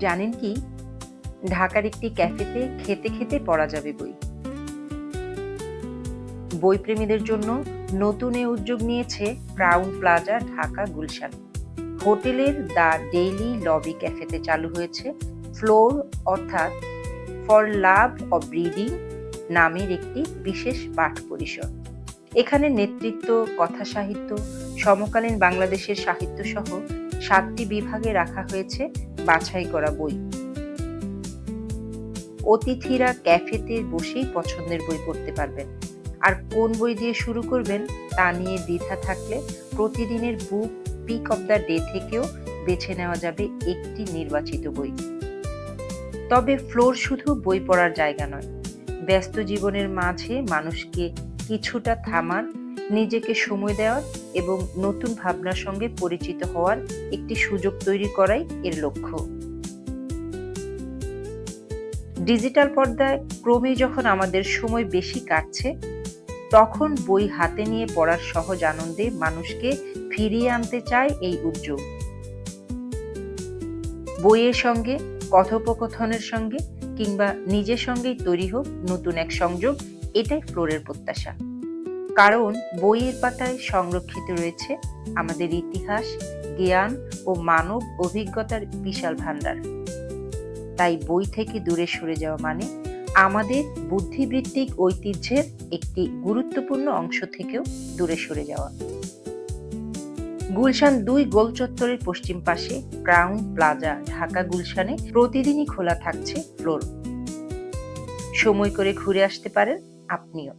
জানেন কি, ঢাকার একটি ক্যাফেতে খেতে খেতে পড়া যাবে বই। বইপ্রেমীদের জন্য নতুন এ উদ্যোগ নিয়েছে ক্রাউন প্লাজা ঢাকা গুলশান। হোটেলের দ্য ডেইলি লবি ক্যাফেতে চালু হয়েছে ফ্লোর অর্থাৎ ফর লাভ অব রিডিং নামের একটি বিশেষ পাঠ পরিসর। এখানে নেতৃত্ব, কথা সাহিত্য, সমকালীন বাংলাদেশের সাহিত্য সহ 7টি বিভাগে রাখা হয়েছে বাছাই করা বই। অতিথিরা ক্যাফেতে বসেই পছন্দের বই পড়তে পারবেন। আর কোন বই দিয়ে শুরু করবেন তা নিয়ে দ্বিধা থাকলে প্রতিদিনের বুক পিক অব দ্য ডে থেকেও বেছে নেওয়া যাবে একটি নির্বাচিত বই। তবে ফ্লোর শুধু বই পড়ার জায়গা নয়, ব্যস্ত জীবনের মাঝে মানুষকে কিছুটা থামার, নিজেকে সময় দেওয়ার এবং নতুন ভাবনার সঙ্গে পরিচিত হওয়ার একটি সুযোগ তৈরি করাই এর লক্ষ্য। ডিজিটাল পর্দায় ক্রমেই যখন আমাদের সময় বেশি কাটছে, তখন বই হাতে নিয়ে পড়ার সহজ আনন্দে মানুষকে ফিরিয়ে আনতে চায় এই উদ্যোগ। বইয়ের সঙ্গে, কথোপকথনের সঙ্গে কিংবা নিজের সঙ্গেই তৈরি হোক নতুন এক সংযোগ, এটাই ফ্লোরের প্রত্যাশা। কারণ বইয়ের পাতায় সংরক্ষিত রয়েছে আমাদের ইতিহাস, জ্ঞান ও মানব অভিজ্ঞতার বিশাল ভাণ্ডার। তাই বই থেকে দূরে সরে যাওয়া মানে আমাদের বুদ্ধিবৃত্তিক ঐতিহ্যের একটি গুরুত্বপূর্ণ অংশ থেকেও দূরে সরে যাওয়া। গুলশান 2 গোল চত্বরের পশ্চিম পাশে ক্রাউন প্লাজা ঢাকা গুলশানে প্রতিদিনই খোলা থাকছে ফ্লোর। সময় করে ঘুরে আসতে পারেন আপনিও।